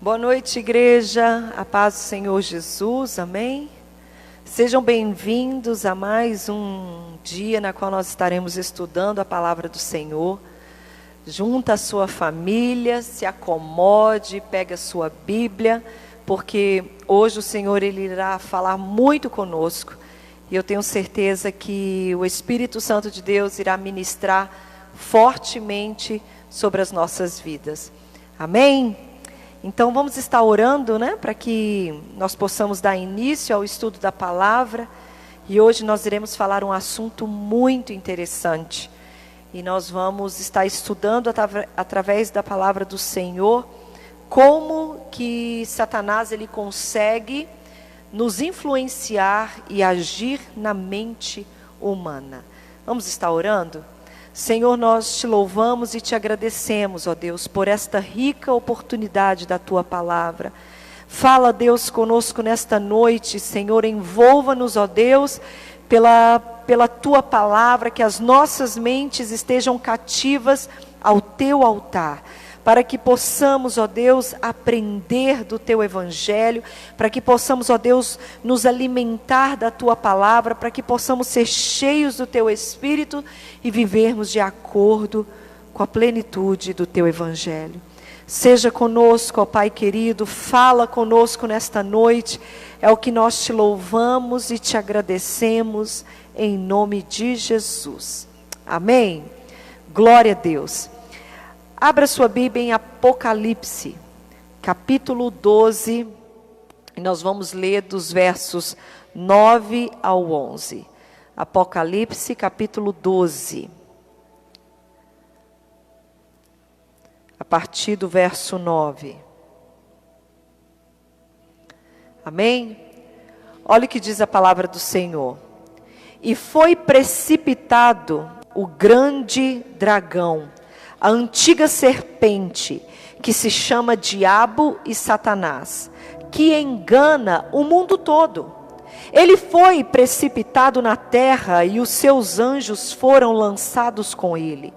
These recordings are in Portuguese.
Boa noite, igreja, a paz do Senhor Jesus, amém? Sejam bem-vindos a mais um dia na qual nós estaremos estudando a palavra do Senhor. Junta a sua família, se acomode, pega a sua Bíblia, porque hoje o Senhor ele irá falar muito conosco. E eu tenho certeza que o Espírito Santo de Deus irá ministrar fortemente sobre as nossas vidas. Amém? Então vamos estar orando, para que nós possamos dar início ao estudo da palavra. E hoje nós iremos falar um assunto muito interessante. E nós vamos estar estudando através da palavra do Senhor como que Satanás ele consegue nos influenciar e agir na mente humana. Vamos estar orando? Senhor, nós te louvamos e te agradecemos, ó Deus, por esta rica oportunidade da tua palavra. Fala, Deus, conosco nesta noite, Senhor, envolva-nos, ó Deus, pela tua palavra, que as nossas mentes estejam cativas ao teu altar, para que possamos, ó Deus, aprender do teu evangelho, para que possamos, ó Deus, nos alimentar da tua palavra, para que possamos ser cheios do teu Espírito e vivermos de acordo com a plenitude do teu evangelho. Seja conosco, ó Pai querido, fala conosco nesta noite, é o que nós te louvamos e te agradecemos, em nome de Jesus. Amém? Glória a Deus. Abra sua Bíblia em Apocalipse, capítulo 12, e nós vamos ler dos versos 9 ao 11. Apocalipse, capítulo 12. A partir do verso 9. Amém? Olha o que diz a palavra do Senhor. E foi precipitado o grande dragão, a antiga serpente, que se chama Diabo e Satanás, que engana o mundo todo. Ele foi precipitado na terra e os seus anjos foram lançados com ele.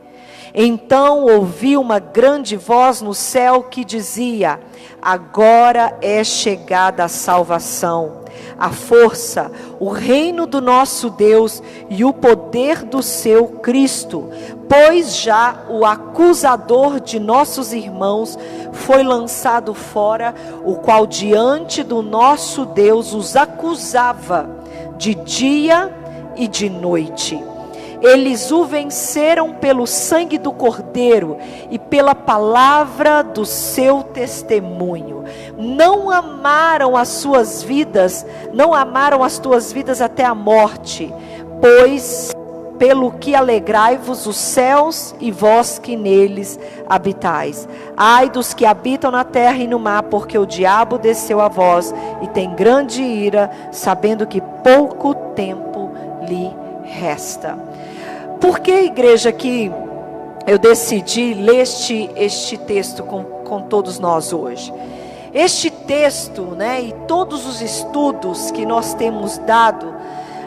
Então ouvi uma grande voz no céu que dizia: agora é chegada a salvação, a força, o reino do nosso Deus e o poder do seu Cristo, pois já o acusador de nossos irmãos foi lançado fora, o qual diante do nosso Deus os acusava de dia e de noite. Eles o venceram pelo sangue do Cordeiro e pela palavra do seu testemunho. Não amaram as tuas vidas até a morte, pois pelo que alegrai-vos os céus e vós que neles habitais. Ai dos que habitam na terra e no mar, porque o diabo desceu a vós e tem grande ira, sabendo que pouco tempo lhe resta. Por que, igreja, que eu decidi ler este texto com todos nós hoje? Este texto, e todos os estudos que nós temos dado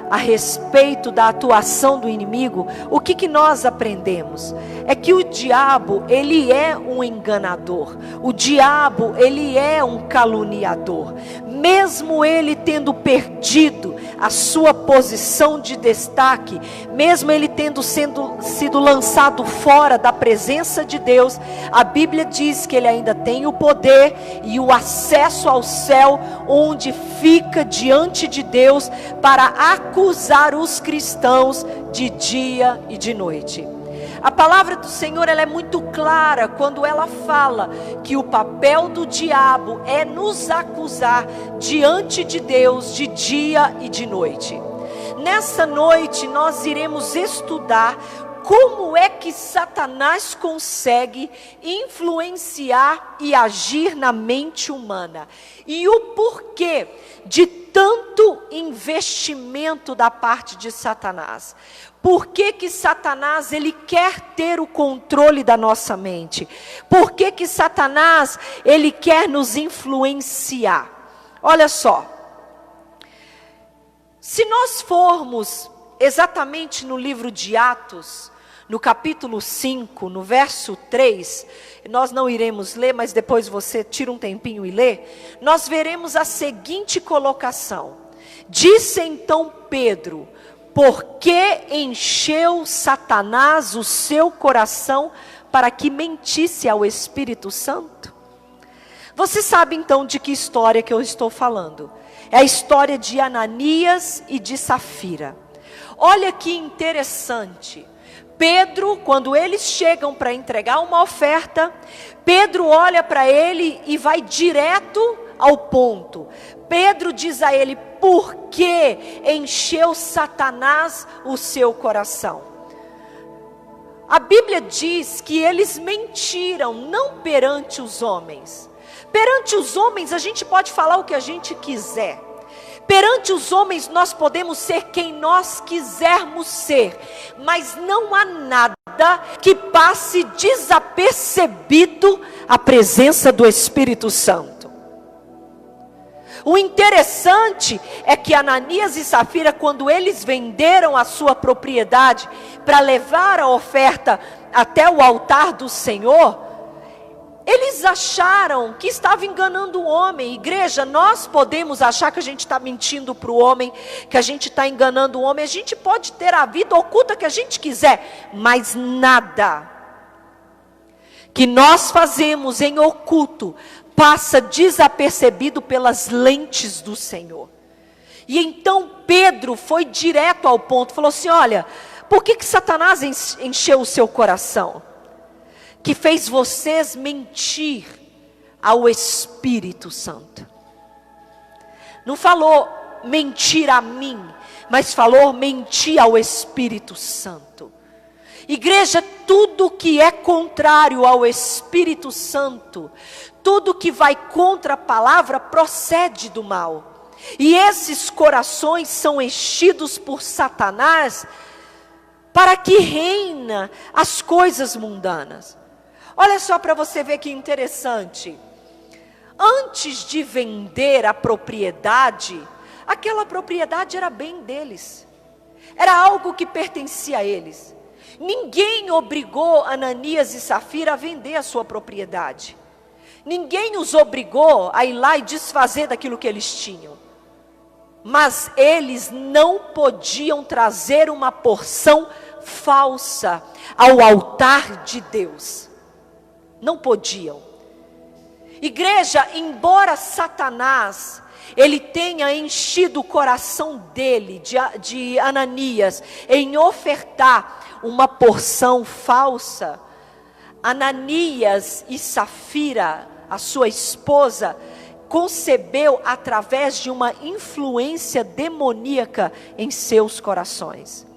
a respeito da atuação do inimigo, o que nós aprendemos? É que o diabo, ele é um enganador. O diabo, ele é um caluniador. Mesmo ele tendo perdido a sua posição de destaque, mesmo ele tendo sido lançado fora da presença de Deus, a Bíblia diz que ele ainda tem o poder e o acesso ao céu, onde fica diante de Deus para acusar os cristãos de dia e de noite. A palavra do Senhor ela é muito clara quando ela fala que o papel do diabo é nos acusar diante de Deus de dia e de noite. Nessa noite nós iremos estudar como é que Satanás consegue influenciar e agir na mente humana e o porquê de tanto investimento da parte de Satanás. Por que Satanás ele quer ter o controle da nossa mente? Por que Satanás ele quer nos influenciar? Olha só, se nós formos exatamente no livro de Atos, no capítulo 5, no verso 3, nós não iremos ler, mas depois você tira um tempinho e lê, nós veremos a seguinte colocação. Disse então Pedro: por que encheu Satanás o seu coração para que mentisse ao Espírito Santo? Você sabe então de que história que eu estou falando? É a história de Ananias e de Safira. Olha que interessante. Pedro, quando eles chegam para entregar uma oferta, Pedro olha para ele e vai direto ao ponto. Pedro diz a ele: por que encheu Satanás o seu coração? A Bíblia diz que eles mentiram, não perante os homens. Perante os homens a gente pode falar o que a gente quiser. Perante os homens nós podemos ser quem nós quisermos ser, mas não há nada que passe desapercebido a presença do Espírito Santo. O interessante é que Ananias e Safira, quando eles venderam a sua propriedade para levar a oferta até o altar do Senhor, eles acharam que estava enganando o homem. Igreja, nós podemos achar que a gente está mentindo para o homem, que a gente está enganando o homem. A gente pode ter a vida oculta que a gente quiser, mas nada que nós fazemos em oculto passa desapercebido pelas lentes do Senhor. E então Pedro foi direto ao ponto, falou assim: olha, por que Satanás encheu o seu coração? Que fez vocês mentir ao Espírito Santo. Não falou mentir a mim, mas falou mentir ao Espírito Santo. Igreja, tudo que é contrário ao Espírito Santo, tudo que vai contra a palavra procede do mal. E esses corações são enchidos por Satanás para que reina as coisas mundanas. Olha só para você ver que interessante. Antes de vender a propriedade, aquela propriedade era bem deles. Era algo que pertencia a eles. Ninguém obrigou Ananias e Safira a vender a sua propriedade. Ninguém os obrigou a ir lá e desfazer daquilo que eles tinham. Mas eles não podiam trazer uma porção falsa ao altar de Deus. Não podiam. Igreja, embora Satanás, ele tenha enchido o coração dele, de Ananias, em ofertar uma porção falsa, Ananias e Safira, a sua esposa, concebeu através de uma influência demoníaca em seus corações.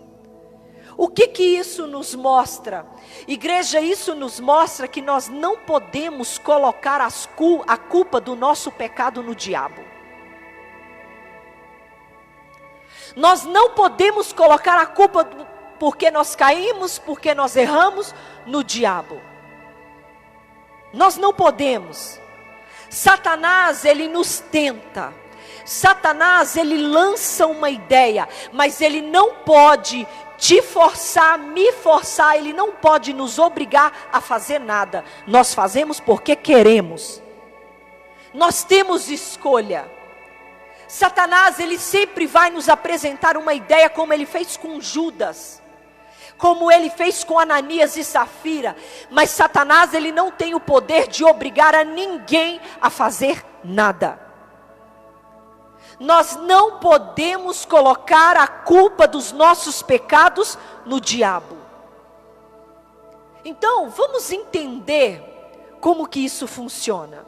O que isso nos mostra? Igreja, isso nos mostra que nós não podemos colocar a culpa do nosso pecado no diabo. Nós não podemos colocar a culpa porque nós caímos, porque nós erramos, no diabo. Nós não podemos. Satanás, ele nos tenta. Satanás, ele lança uma ideia, mas ele não pode te forçar, me forçar, ele não pode nos obrigar a fazer nada. Nós fazemos porque queremos. Nós temos escolha. Satanás, ele sempre vai nos apresentar uma ideia, como ele fez com Judas, como ele fez com Ananias e Safira. Mas Satanás, ele não tem o poder de obrigar a ninguém a fazer nada. Nós não podemos colocar a culpa dos nossos pecados no diabo. Então, vamos entender como que isso funciona.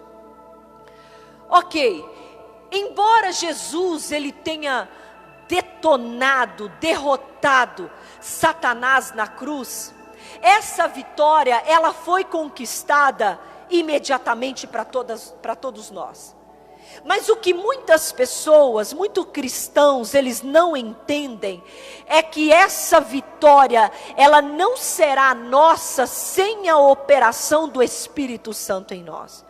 Ok, embora Jesus ele tenha detonado, derrotado Satanás na cruz, essa vitória ela foi conquistada imediatamente para todos nós. Mas o que muitas pessoas, muitos cristãos, eles não entendem, é que essa vitória, ela não será nossa sem a operação do Espírito Santo em nós.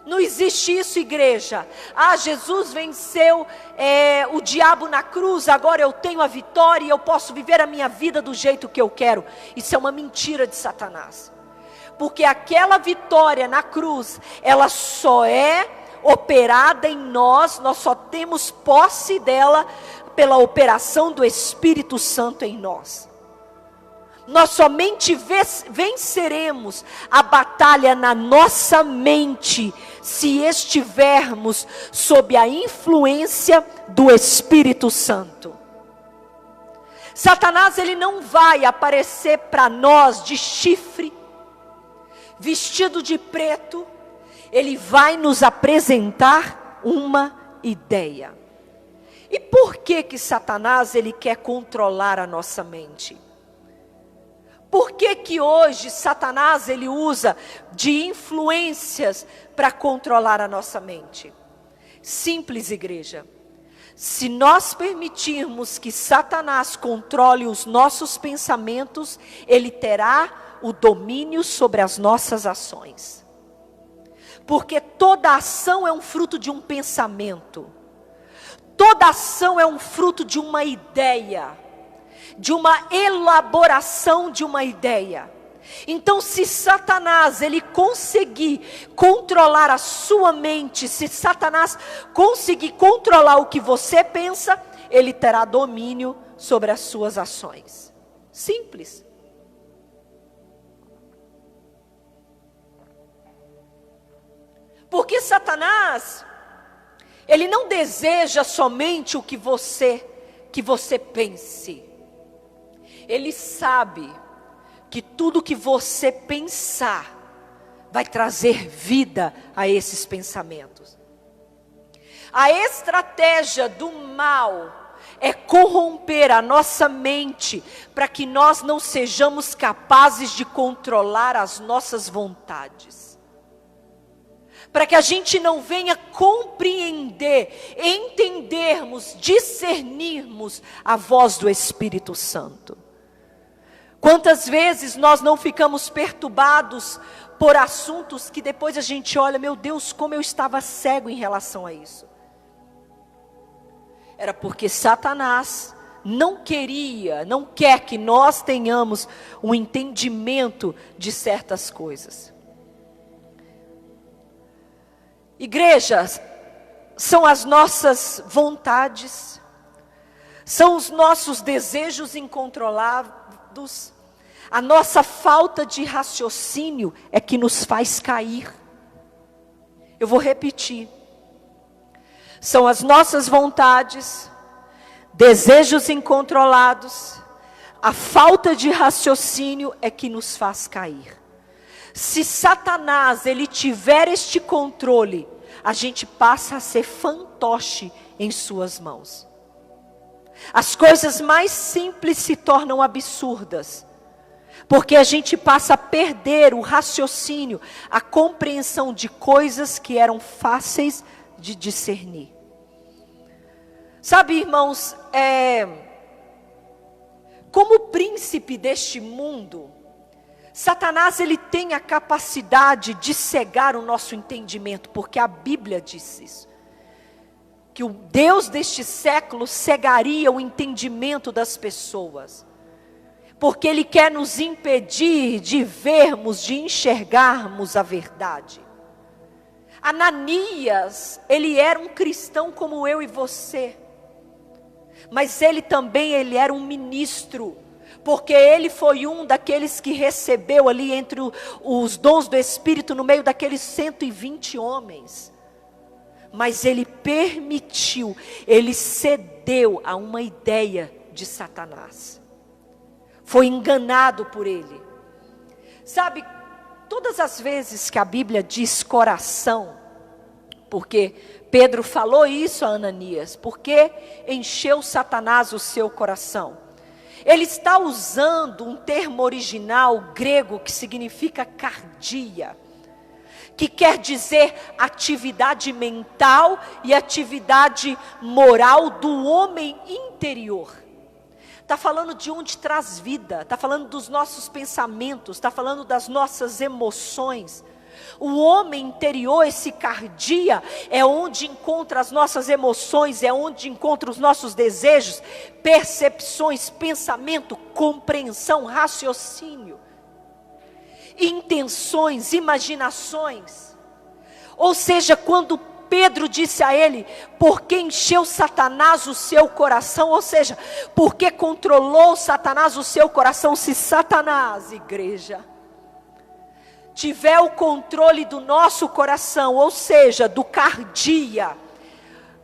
Não existe isso, igreja. Ah, Jesus venceu o diabo na cruz, agora eu tenho a vitória e eu posso viver a minha vida do jeito que eu quero. Isso é uma mentira de Satanás. Porque aquela vitória na cruz, ela só é operada em nós só temos posse dela pela operação do Espírito Santo em nós. Nós somente venceremos a batalha na nossa mente, se estivermos sob a influência do Espírito Santo. Satanás, ele não vai aparecer para nós de chifre, vestido de preto. Ele vai nos apresentar uma ideia. E por que Satanás, ele quer controlar a nossa mente? Por que hoje Satanás, ele usa de influências para controlar a nossa mente? Simples, igreja. Se nós permitirmos que Satanás controle os nossos pensamentos, ele terá o domínio sobre as nossas ações. Porque toda ação é um fruto de um pensamento. Toda ação é um fruto de uma ideia, de uma elaboração de uma ideia. Então, se Satanás, ele conseguir controlar a sua mente, se Satanás conseguir controlar o que você pensa, ele terá domínio sobre as suas ações. Simples. Porque Satanás, ele não deseja somente o que você pense. Ele sabe que tudo que você pensar vai trazer vida a esses pensamentos. A estratégia do mal é corromper a nossa mente para que nós não sejamos capazes de controlar as nossas vontades. Para que a gente não venha compreender, entendermos, discernirmos a voz do Espírito Santo. Quantas vezes nós não ficamos perturbados por assuntos que depois a gente olha, meu Deus, como eu estava cego em relação a isso. Era porque Satanás não quer que nós tenhamos um entendimento de certas coisas. Igrejas, são as nossas vontades, são os nossos desejos incontrolados, a nossa falta de raciocínio é que nos faz cair. Eu vou repetir. São as nossas vontades, desejos incontrolados, a falta de raciocínio é que nos faz cair. Se Satanás, ele tiver este controle, a gente passa a ser fantoche em suas mãos. As coisas mais simples se tornam absurdas, porque a gente passa a perder o raciocínio, a compreensão de coisas que eram fáceis de discernir. Sabe, irmãos, como príncipe deste mundo, Satanás, ele tem a capacidade de cegar o nosso entendimento, porque a Bíblia diz isso. Que o Deus deste século cegaria o entendimento das pessoas. Porque ele quer nos impedir de vermos, de enxergarmos a verdade. Ananias, ele era um cristão como eu e você. Mas ele era um ministro. Porque ele foi um daqueles que recebeu ali entre os dons do Espírito no meio daqueles 120 homens. Mas ele permitiu, ele cedeu a uma ideia de Satanás. Foi enganado por ele. Sabe, todas as vezes que a Bíblia diz coração, porque Pedro falou isso a Ananias, porque encheu Satanás o seu coração. Ele está usando um termo original grego que significa cardia, que quer dizer atividade mental e atividade moral do homem interior. Está falando de onde traz vida, está falando dos nossos pensamentos, está falando das nossas emoções. O homem interior, esse cardia, é onde encontra as nossas emoções, é onde encontra os nossos desejos, percepções, pensamento, compreensão, raciocínio, intenções, imaginações. Ou seja, quando Pedro disse a ele, porque encheu Satanás o seu coração, ou seja, porque controlou Satanás o seu coração. Se Satanás, igreja, tiver o controle do nosso coração, ou seja, do cardia,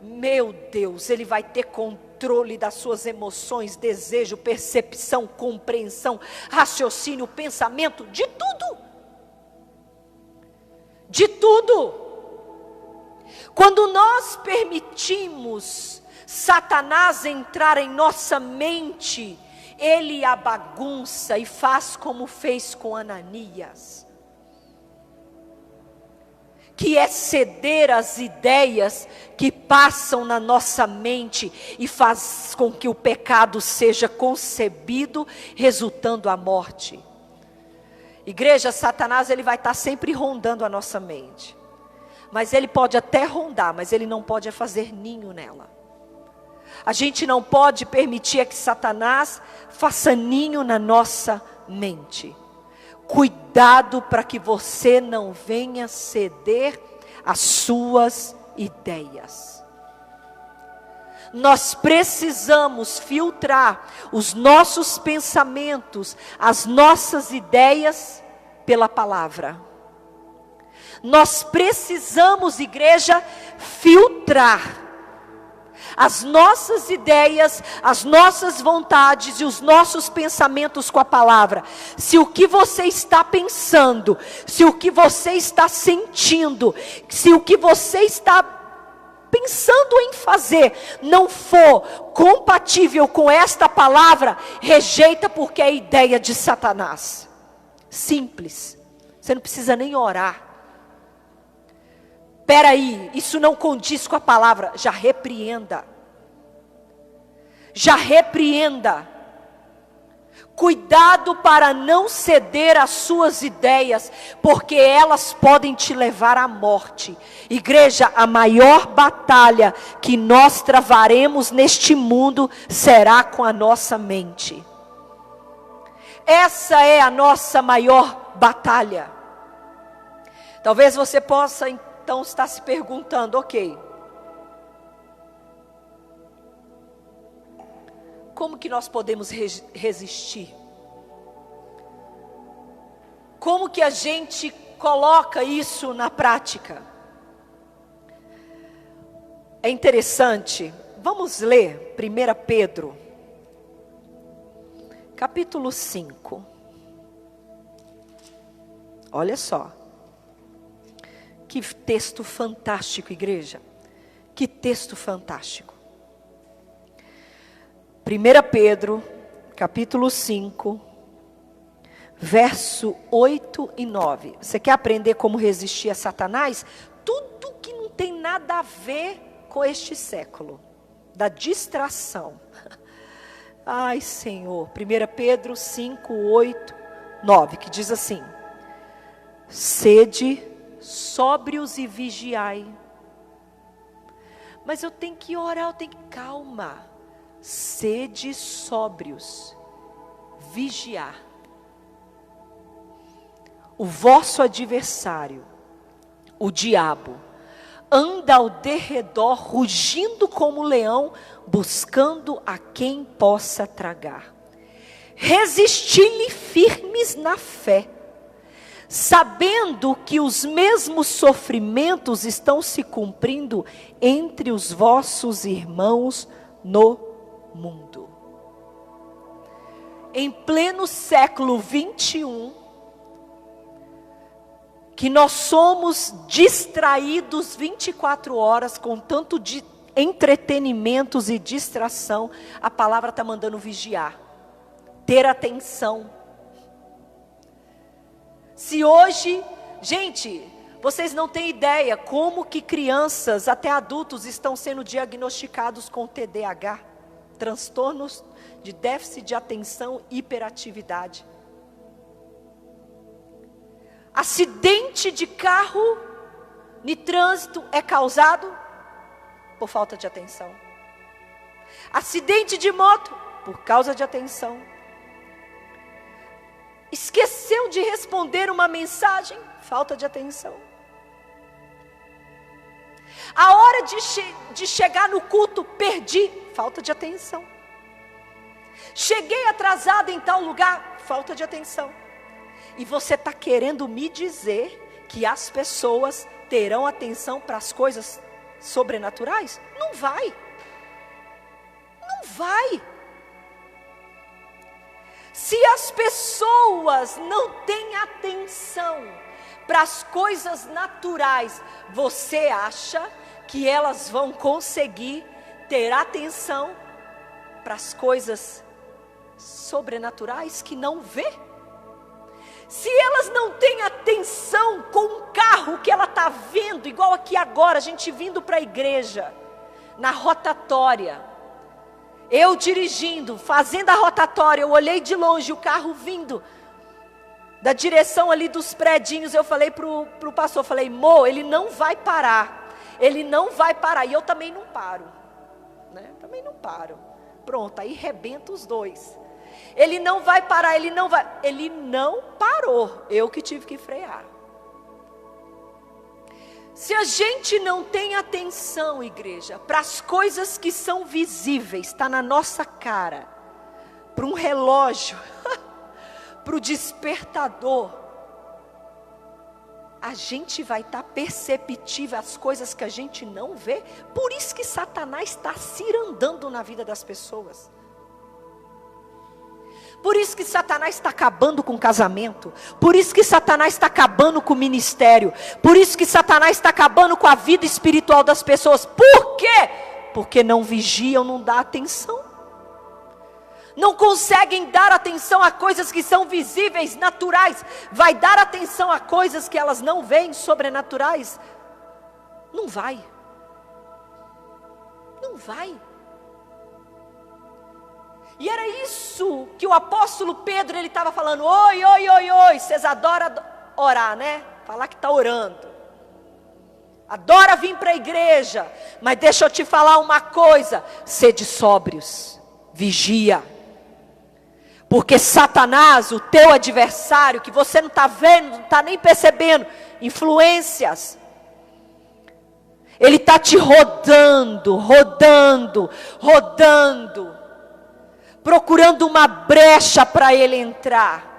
meu Deus, ele vai ter controle das suas emoções, desejo, percepção, compreensão, raciocínio, pensamento, de tudo. De tudo. Quando nós permitimos Satanás entrar em nossa mente, ele a bagunça e faz como fez com Ananias, que é ceder às ideias que passam na nossa mente e faz com que o pecado seja concebido, resultando a morte. Igreja, Satanás ele vai estar sempre rondando a nossa mente. Mas ele pode até rondar, mas ele não pode fazer ninho nela. A gente não pode permitir que Satanás faça ninho na nossa mente. Cuidado para que você não venha ceder às suas ideias. Nós precisamos filtrar os nossos pensamentos, as nossas ideias pela palavra. Nós precisamos, igreja, filtrar as nossas ideias, as nossas vontades e os nossos pensamentos com a palavra. Se o que você está pensando, se o que você está sentindo, se o que você está pensando em fazer não for compatível com esta palavra, rejeita, porque é ideia de Satanás. Simples. Você não precisa nem orar. Peraí, isso não condiz com a palavra. Já repreenda. Já repreenda. Cuidado para não ceder às suas ideias, porque elas podem te levar à morte. Igreja, a maior batalha que nós travaremos neste mundo será com a nossa mente. Essa é a nossa maior batalha. Talvez você possa então estar se perguntando, ok, como que nós podemos resistir? Como que a gente coloca isso na prática? É interessante, vamos ler 1 Pedro, capítulo 5. Olha só. Que texto fantástico, igreja. Que texto fantástico. 1 Pedro, capítulo 5, verso 8 e 9. Você quer aprender como resistir a Satanás? Tudo que não tem nada a ver com este século. Da distração. Ai, Senhor. 1 Pedro 5, 8, 9, que diz assim: sede sóbrios e vigiai. Mas eu tenho que orar, eu tenho que... Calma. Sede sóbrios, vigiar. O vosso adversário, o diabo, anda ao derredor, rugindo como leão, buscando a quem possa tragar. Resisti-lhe firmes na fé, sabendo que os mesmos sofrimentos estão se cumprindo entre os vossos irmãos no mundo. Em pleno século 21, que nós somos distraídos 24 horas com tanto de entretenimentos e distração, a palavra está mandando vigiar, ter atenção. Se hoje, gente, vocês não têm ideia como que crianças, até adultos, estão sendo diagnosticados com TDAH, transtornos de déficit de atenção e hiperatividade. Acidente de carro no trânsito é causado por falta de atenção. Acidente de moto, por causa de atenção. Esqueceu de responder uma mensagem, falta de atenção. A hora de chegar no culto, perdi, falta de atenção. Cheguei atrasada em tal lugar, falta de atenção. E você está querendo me dizer que as pessoas terão atenção para as coisas sobrenaturais? Não vai. Não vai. Se as pessoas não têm atenção para as coisas naturais, você acha que elas vão conseguir ter atenção para as coisas sobrenaturais que não vê? Se elas não têm atenção com um carro que ela está vendo, igual aqui agora, a gente vindo para a igreja, na rotatória, eu dirigindo, fazendo a rotatória, eu olhei de longe o carro vindo, da direção ali dos predinhos, eu falei para o pastor, falei, ele não vai parar, ele não vai parar, e eu também não paro, né? Também não paro, pronto, aí rebenta os dois. Ele não vai parar, ele não parou, eu que tive que frear. Se a gente não tem atenção, igreja, para as coisas que são visíveis, está na nossa cara, para um relógio, para o despertador, a gente vai estar perceptível às coisas que a gente não vê. Por isso que Satanás está cirandando na vida das pessoas. Por isso que Satanás está acabando com o casamento. Por isso que Satanás está acabando com o ministério. Por isso que Satanás está acabando com a vida espiritual das pessoas. Por quê? Porque não vigiam, não dão atenção. Não conseguem dar atenção a coisas que são visíveis, naturais. Vai dar atenção a coisas que elas não veem, sobrenaturais? Não vai. Não vai. E era isso que o apóstolo Pedro, ele estava falando, oi, vocês adoram orar, né? Falar que está orando. Adora vir para a igreja, mas deixa eu te falar uma coisa, sede sóbrios, vigia. Porque Satanás, o teu adversário, que você não está vendo, não está nem percebendo, influências, ele está te rodando, procurando uma brecha para ele entrar.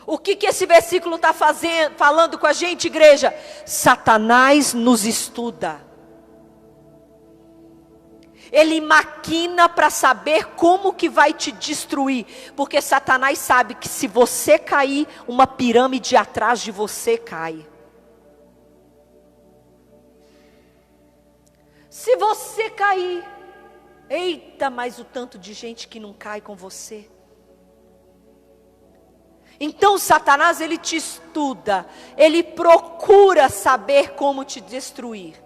O que esse versículo está falando com a gente, igreja? Satanás nos estuda. Ele maquina para saber como que vai te destruir. Porque Satanás sabe que se você cair, uma pirâmide atrás de você cai. Se você cair, eita, mas o tanto de gente que não cai com você. Então Satanás, ele te estuda, ele procura saber como te destruir.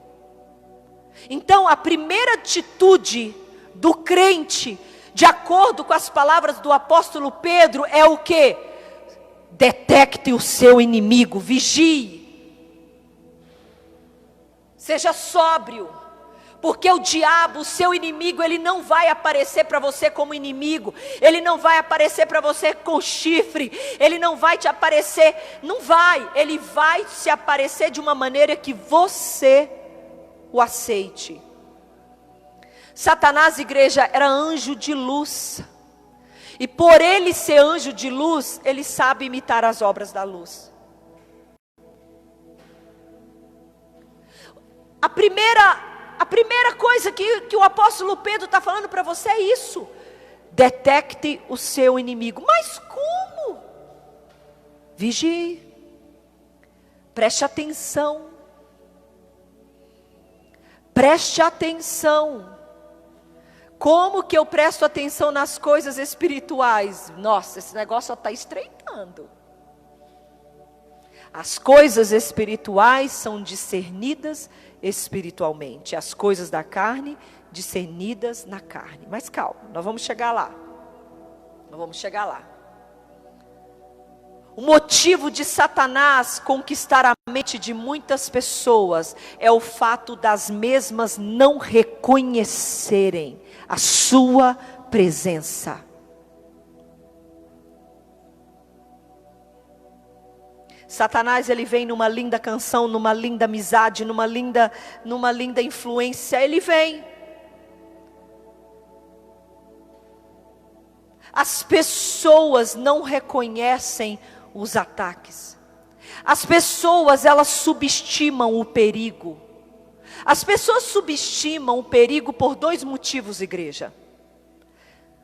Então a primeira atitude do crente, de acordo com as palavras do apóstolo Pedro, é o quê? Detecte o seu inimigo, vigie. Seja sóbrio. Porque o diabo, o seu inimigo, ele não vai aparecer para você como inimigo. Ele não vai aparecer para você com chifre. Ele não vai te aparecer, não vai. Ele vai se aparecer de uma maneira que você o aceite. Satanás, igreja, era anjo de luz. E por ele ser anjo de luz, ele sabe imitar as obras da luz. A primeira coisa que o apóstolo Pedro está falando para você é isso. Detecte o seu inimigo. Mas como? Vigie. Preste atenção. Preste atenção. Como que eu presto atenção nas coisas espirituais? Nossa, esse negócio só está estreitando. As coisas espirituais são discernidas espiritualmente. As coisas da carne, discernidas na carne. Mas calma, nós vamos chegar lá. O motivo de Satanás conquistar a mente de muitas pessoas é o fato das mesmas não reconhecerem a sua presença. Satanás, ele vem numa linda canção, numa linda amizade, numa linda influência, ele vem. As pessoas não reconhecem os ataques. As pessoas, elas subestimam o perigo. As pessoas subestimam o perigo por dois motivos, igreja.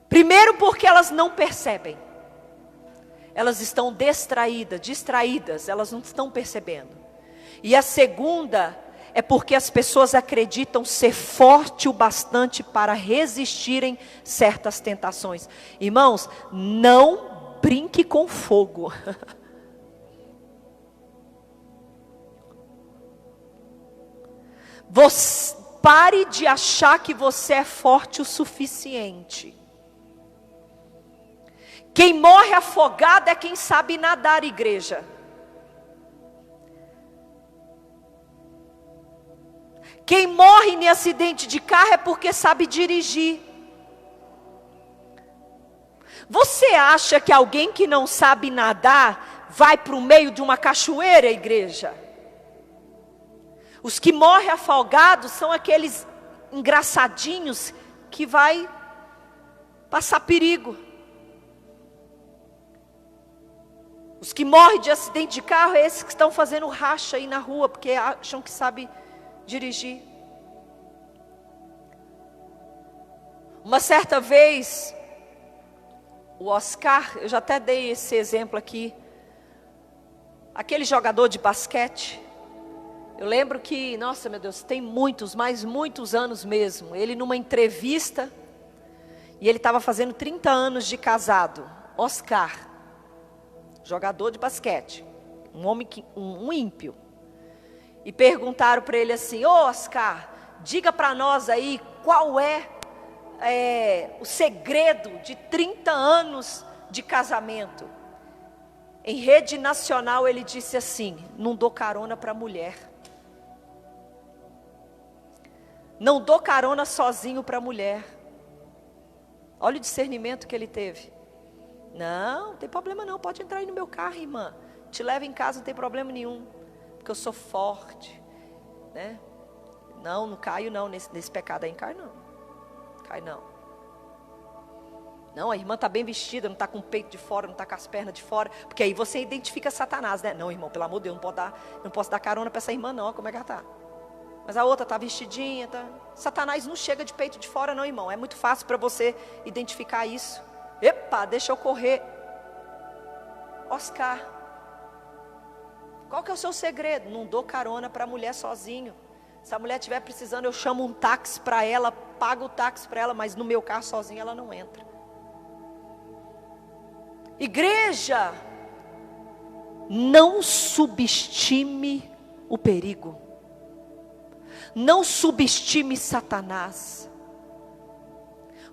Primeiro, porque elas não percebem. Elas estão distraídas, elas não estão percebendo. E a segunda é porque as pessoas acreditam ser forte o bastante para resistirem certas tentações. Irmãos, não brinque com fogo. Pare de achar que você é forte o suficiente. Quem morre afogado é quem sabe nadar, igreja. Quem morre em acidente de carro é porque sabe dirigir. Você acha que alguém que não sabe nadar vai para o meio de uma cachoeira, igreja? Os que morrem afogados são aqueles engraçadinhos que vai passar perigo. Os que morrem de acidente de carro é esses que estão fazendo racha aí na rua, porque acham que sabe dirigir. Uma certa vez, o Oscar, eu já até dei esse exemplo aqui, aquele jogador de basquete, eu lembro que, nossa meu Deus, tem muitos, mas muitos anos mesmo, ele numa entrevista, e ele estava fazendo 30 anos de casado, Oscar, jogador de basquete, um homem, um ímpio. E perguntaram para ele assim: ô Oscar, diga para nós aí qual é o segredo de 30 anos de casamento. Em rede nacional ele disse assim: não dou carona para mulher. Não dou carona sozinho para mulher. Olha o discernimento que ele teve. Não tem problema não, pode entrar aí no meu carro, irmã. Te levo em casa, não tem problema nenhum. Porque eu sou forte, né? Não caio não, nesse pecado aí, cai não. Cai não. Não, a irmã está bem vestida, não está com o peito de fora, não está com as pernas de fora. Porque aí você identifica Satanás, né? Não, irmão, pelo amor de Deus, não posso dar carona para essa irmã não, olha como é que ela está. Mas a outra está vestidinha, tá? Satanás não chega de peito de fora não, irmão. É muito fácil para você identificar isso. Epa, deixa eu correr. Oscar, qual que é o seu segredo? Não dou carona para a mulher sozinho. Se a mulher estiver precisando, eu chamo um táxi para ela, pago o táxi para ela, mas no meu carro sozinha ela não entra. Igreja, não subestime o perigo. Não subestime Satanás.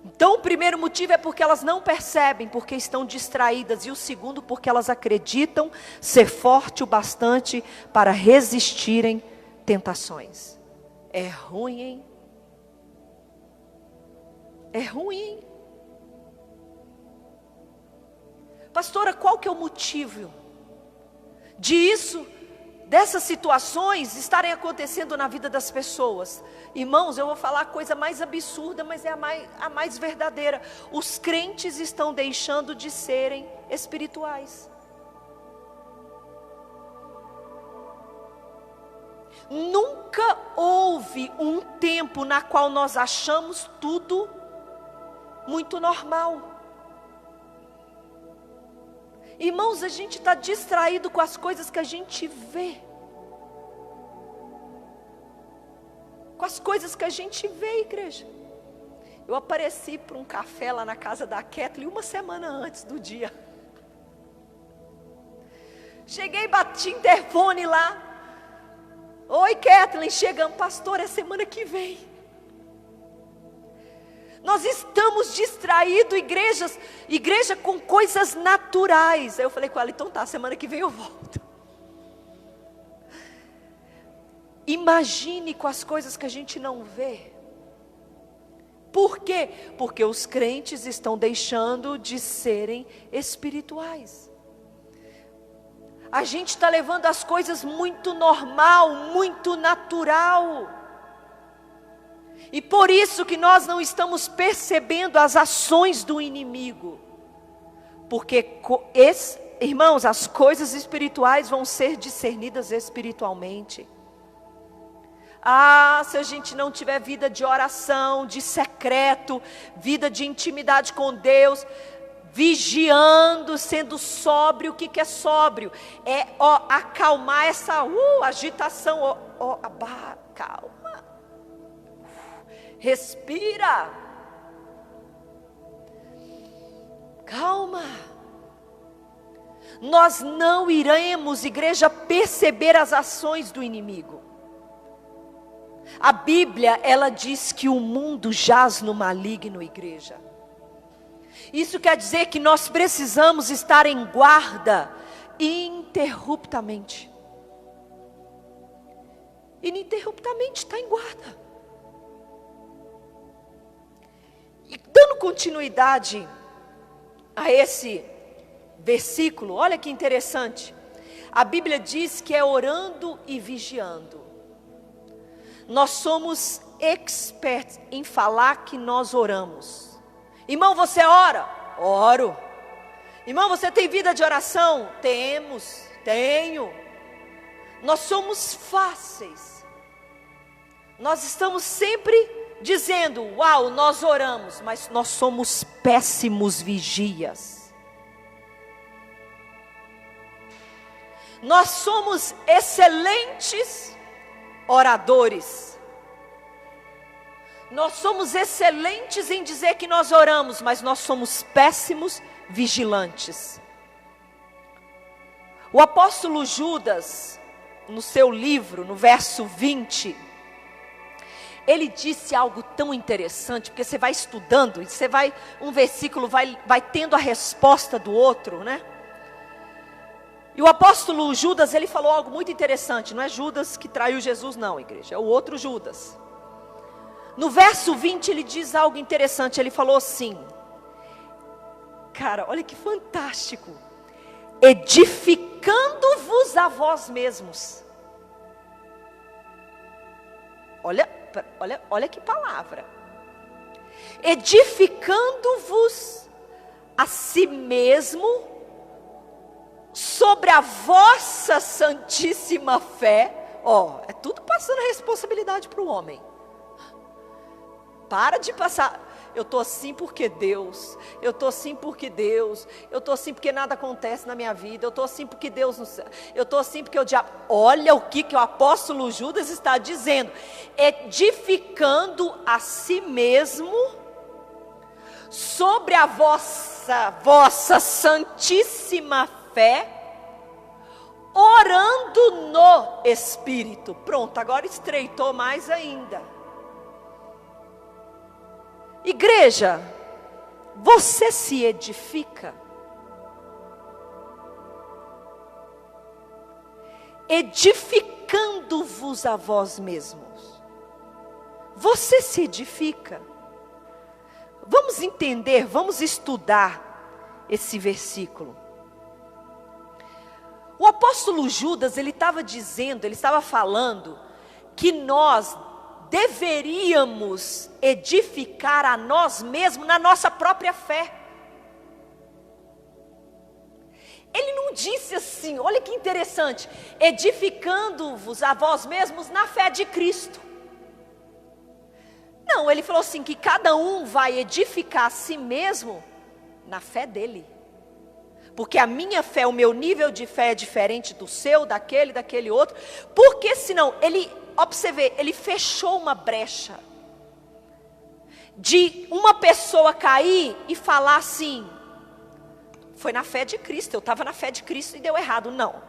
Então o primeiro motivo é porque elas não percebem, porque estão distraídas. E o segundo, porque elas acreditam ser forte o bastante para resistirem tentações. É ruim, hein? É ruim, hein? Pastora, qual que é o motivo dessas situações estarem acontecendo na vida das pessoas? Irmãos, eu vou falar a coisa mais absurda, mas é a mais verdadeira. Os crentes estão deixando de serem espirituais. Nunca houve um tempo na qual nós achamos tudo muito normal. Irmãos, a gente está distraído com as coisas que a gente vê. Com as coisas que a gente vê, igreja. Eu apareci para um café lá na casa da Kathleen uma semana antes do dia. Cheguei, bati interfone lá. Oi, Kathleen, chegamos, pastor, é semana que vem. Nós estamos distraídos, igreja com coisas naturais. Aí eu falei com ela, então tá, semana que vem eu volto. Imagine com as coisas que a gente não vê. Por quê? Porque os crentes estão deixando de serem espirituais. A gente está levando as coisas muito normal, muito natural. E por isso que nós não estamos percebendo as ações do inimigo. Porque, irmãos, as coisas espirituais vão ser discernidas espiritualmente. Se a gente não tiver vida de oração, de secreto, vida de intimidade com Deus, vigiando, sendo sóbrio. O que é sóbrio? É acalmar essa agitação. Calma. Respira. Calma. Nós não iremos, igreja, perceber as ações do inimigo. A Bíblia, ela diz que o mundo jaz no maligno, igreja. Isso quer dizer que nós precisamos estar em guarda ininterruptamente. Ininterruptamente está em guarda. E dando continuidade a esse versículo, olha que interessante. A Bíblia diz que é orando e vigiando. Nós somos experts em falar que nós oramos. Irmão, você ora? Oro. Irmão, você tem vida de oração? Tenho. Nós somos fáceis. Nós estamos sempre dizendo, uau, nós oramos, mas nós somos péssimos vigias. Nós somos excelentes oradores. Nós somos excelentes em dizer que nós oramos, mas nós somos péssimos vigilantes. O apóstolo Judas, no seu livro, no verso 20, ele disse algo tão interessante, porque você vai estudando, e um versículo vai tendo a resposta do outro, né? E o apóstolo Judas, ele falou algo muito interessante. Não é Judas que traiu Jesus não, igreja, é o outro Judas. No verso 20 ele diz algo interessante. Ele falou assim, cara, olha que fantástico: edificando-vos a vós mesmos. Olha que palavra. Edificando-vos a si mesmo sobre a vossa santíssima fé. É tudo passando a responsabilidade para o homem. Para de passar, eu estou assim porque Deus, eu estou assim porque Deus, eu estou assim porque nada acontece na minha vida, eu estou assim porque Deus não sabe, eu estou assim porque o diabo. Olha o que o apóstolo Judas está dizendo: edificando a si mesmo sobre a vossa santíssima fé, orando no Espírito. Pronto, agora estreitou mais ainda. Igreja, você se edifica? Edificando-vos a vós mesmos. Você se edifica? Vamos entender, vamos estudar esse versículo. O apóstolo Judas, ele estava falando que nós deveríamos edificar a nós mesmos na nossa própria fé. Ele não disse assim, olha que interessante, edificando-vos a vós mesmos na fé de Cristo. Não, ele falou assim, que cada um vai edificar a si mesmo na fé dele. Porque a minha fé, o meu nível de fé é diferente do seu, daquele outro. Porque senão, ó, pra você ver, ele fechou uma brecha de uma pessoa cair e falar assim, foi na fé de Cristo, eu estava na fé de Cristo e deu errado. Não,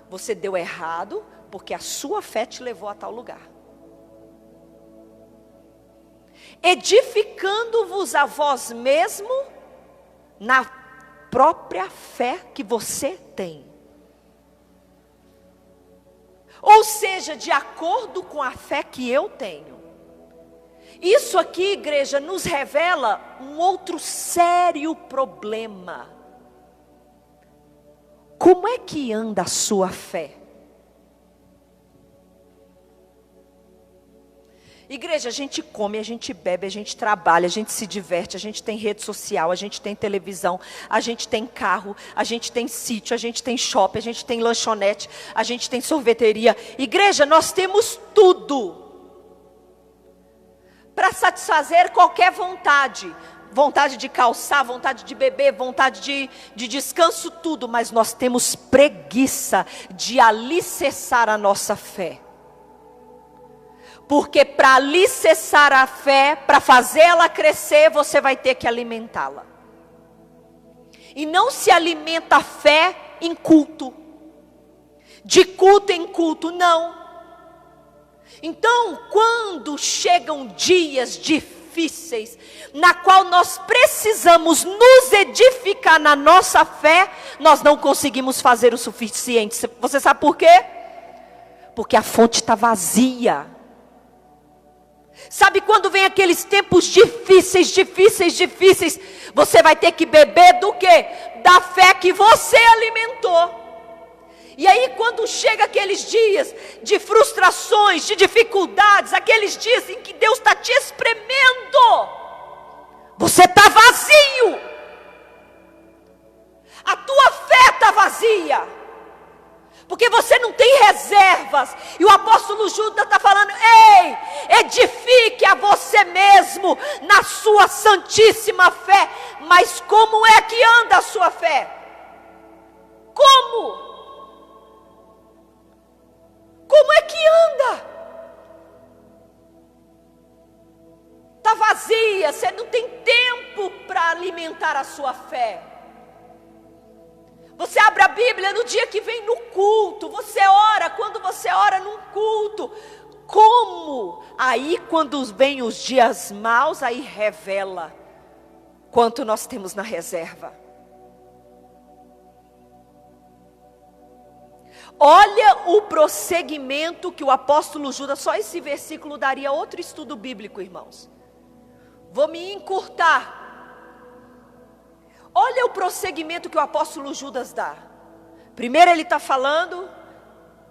você deu errado porque a sua fé te levou a tal lugar. edificando-vos a vós mesmo na própria fé que você tem. Ou seja, de acordo com a fé que eu tenho. Isso aqui, igreja, nos revela um outro sério problema. Como é que anda a sua fé? Igreja, a gente come, a gente bebe, a gente trabalha, a gente se diverte, a gente tem rede social, a gente tem televisão, a gente tem carro, a gente tem sítio, a gente tem shopping, a gente tem lanchonete, a gente tem sorveteria. Igreja, nós temos tudo para satisfazer qualquer vontade. Vontade de calçar, vontade de beber, vontade de descanso, tudo. Mas nós temos preguiça de alicerçar a nossa fé. Porque para alicerçar a fé, para fazê-la crescer, você vai ter que alimentá-la. E não se alimenta a fé em culto. De culto em culto, não. Então, quando chegam dias difíceis, na qual nós precisamos nos edificar na nossa fé, nós não conseguimos fazer o suficiente. Você sabe por quê? Porque a fonte está vazia. Sabe quando vem aqueles tempos difíceis, você vai ter que beber do quê? Da fé que você alimentou. E aí quando chega aqueles dias de frustrações, de dificuldades, aqueles dias em que Deus está te espremendo, você está vazio. A tua fé está vazia. Porque você não tem reservas. E o apóstolo Judas está falando: ei, edifique a você mesmo na sua santíssima fé. Mas como é que anda a sua fé? Como? Como é que anda? Está vazia, você não tem tempo para alimentar a sua fé. Você abre a Bíblia no dia que vem no culto, você ora, quando você ora num culto, como? Aí quando vem os dias maus, aí revela quanto nós temos na reserva. Olha o prosseguimento que o apóstolo Judas, só esse versículo daria outro estudo bíblico, irmãos. Vou me encurtar. Olha o prosseguimento que o apóstolo Judas dá. Primeiro ele está falando: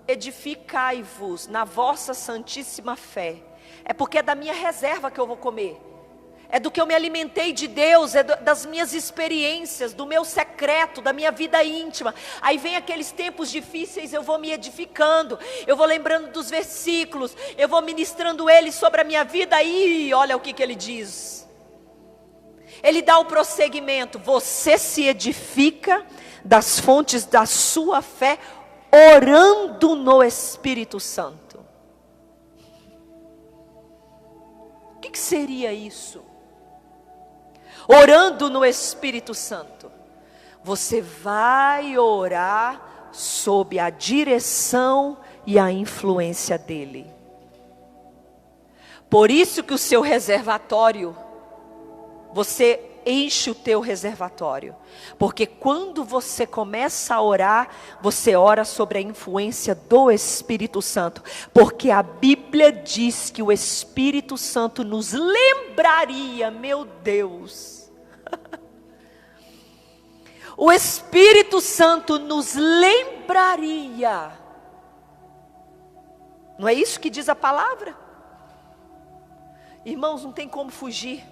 edificai-vos na vossa santíssima fé. É porque é da minha reserva que eu vou comer. É do que eu me alimentei de Deus, é das minhas experiências, do meu secreto, da minha vida íntima. Aí vem aqueles tempos difíceis, eu vou me edificando, eu vou lembrando dos versículos, eu vou ministrando eles sobre a minha vida. Aí olha o que ele diz. Ele dá o prosseguimento: você se edifica das fontes da sua fé, orando no Espírito Santo. O que seria isso? Orando no Espírito Santo. Você vai orar sob a direção e a influência dele. Por isso que o seu reservatório, você enche o teu reservatório. Porque quando você começa a orar, você ora sobre a influência do Espírito Santo. Porque a Bíblia diz que o Espírito Santo nos lembraria, meu Deus. O Espírito Santo nos lembraria. Não é isso que diz a palavra? Irmãos, não tem como fugir.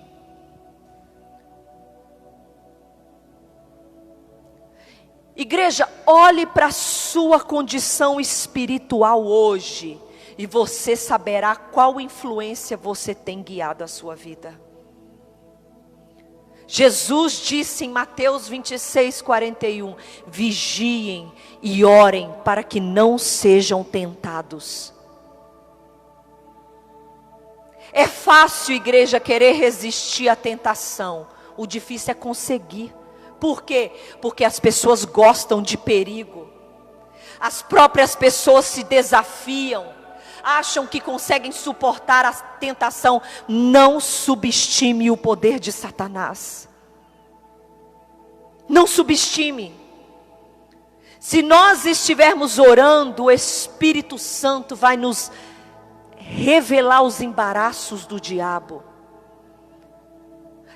Igreja, olhe para a sua condição espiritual hoje, e você saberá qual influência você tem guiado a sua vida. Jesus disse em Mateus 26:41, vigiem e orem para que não sejam tentados. É fácil, igreja, querer resistir à tentação, o difícil é conseguir. Por quê? Porque as pessoas gostam de perigo. As próprias pessoas se desafiam. acham que conseguem suportar a tentação. Não subestime o poder de Satanás. Não subestime. Se nós estivermos orando, o Espírito Santo vai nos revelar os embaraços do diabo.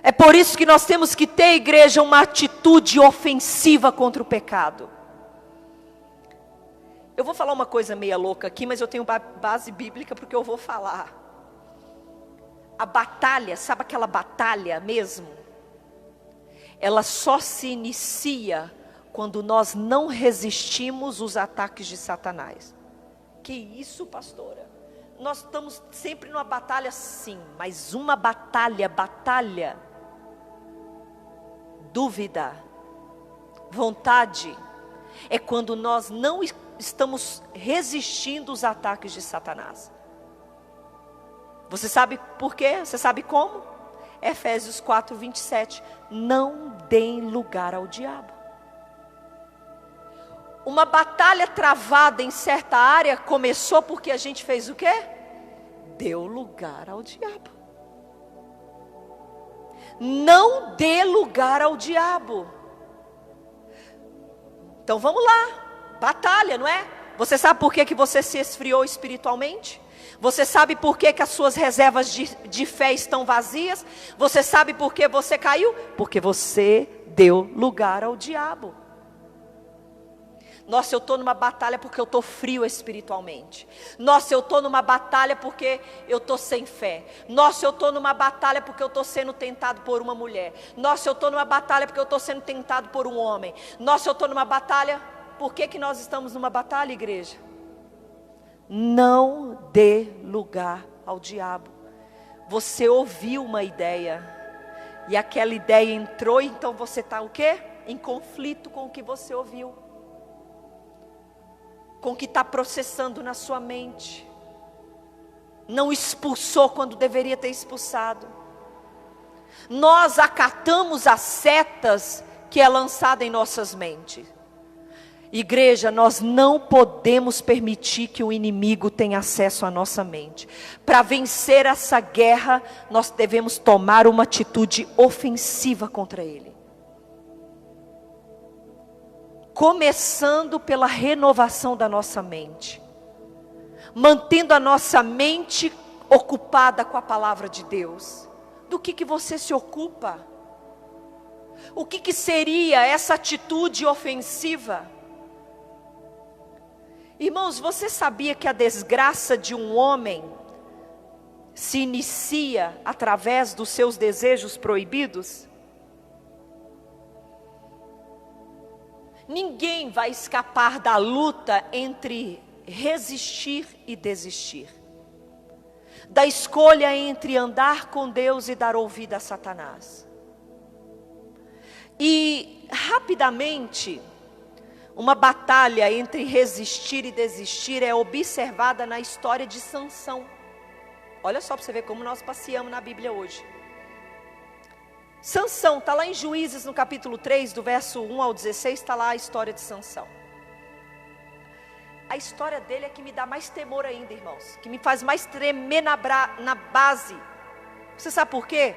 É por isso que nós temos que ter, igreja, uma atitude ofensiva contra o pecado. Eu vou falar uma coisa meia louca aqui, mas eu tenho base bíblica porque eu vou falar. A batalha, sabe aquela batalha mesmo? Ela só se inicia quando nós não resistimos os ataques de Satanás. Que isso, pastora? Nós estamos sempre numa batalha, sim, mas uma batalha, dúvida, vontade, é quando nós não estamos resistindo os ataques de Satanás. Você sabe por quê? Você sabe como? Efésios 4:27, não deem lugar ao diabo. Uma batalha travada em certa área começou porque a gente fez o quê? Deu lugar ao diabo. Não dê lugar ao diabo. Então vamos lá, batalha, não é? Você sabe por que você se esfriou espiritualmente? Você sabe por que as suas reservas de fé estão vazias? Você sabe por que você caiu? Porque você deu lugar ao diabo. Nossa, eu estou numa batalha porque eu estou frio espiritualmente. Nossa, eu estou numa batalha porque eu estou sem fé. Nossa, eu estou numa batalha porque eu estou sendo tentado por uma mulher. Nossa, eu estou numa batalha porque eu estou sendo tentado por um homem. Nossa, eu estou numa batalha. Por que nós estamos numa batalha, igreja? Não dê lugar ao diabo. Você ouviu uma ideia e aquela ideia entrou, então você está o quê? Em conflito com o que você ouviu, com o que está processando na sua mente. Não expulsou quando deveria ter expulsado. Nós acatamos as setas que é lançada em nossas mentes. Igreja, nós não podemos permitir que o inimigo tenha acesso à nossa mente. Para vencer essa guerra, nós devemos tomar uma atitude ofensiva contra ele. Começando pela renovação da nossa mente. Mantendo a nossa mente ocupada com a palavra de Deus. Do que você se ocupa? O que seria essa atitude ofensiva? Irmãos, você sabia que a desgraça de um homem se inicia através dos seus desejos proibidos? Ninguém vai escapar da luta entre resistir e desistir. Da escolha entre andar com Deus e dar ouvido a Satanás. E rapidamente, uma batalha entre resistir e desistir é observada na história de Sansão. Olha só para você ver como nós passeamos na Bíblia hoje. Sansão, está lá em Juízes no capítulo 3, do verso 1 ao 16, está lá a história de Sansão. A história dele é que me dá mais temor ainda, irmãos. Que me faz mais tremer na base. Você sabe por quê?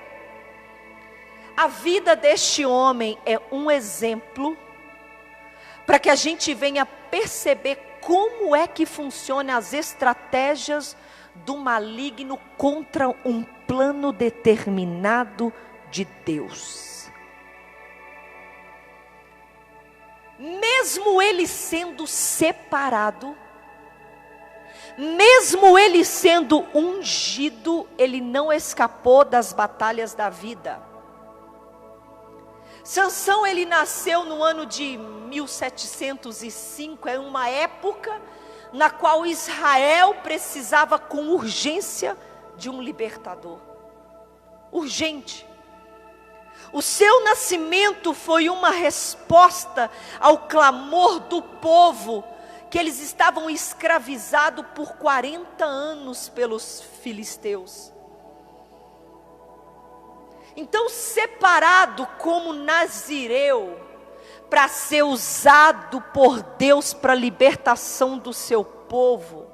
A vida deste homem é um exemplo para que a gente venha perceber como é que funcionam as estratégias do maligno contra um plano determinado de Deus. Mesmo ele sendo separado, mesmo ele sendo ungido, ele não escapou das batalhas da vida. Sansão, ele nasceu no ano de 1705, é uma época na qual Israel precisava com urgência de um libertador. Urgente. O seu nascimento foi uma resposta ao clamor do povo, que eles estavam escravizados por 40 anos pelos filisteus. Então, separado como nazireu, para ser usado por Deus para a libertação do seu povo,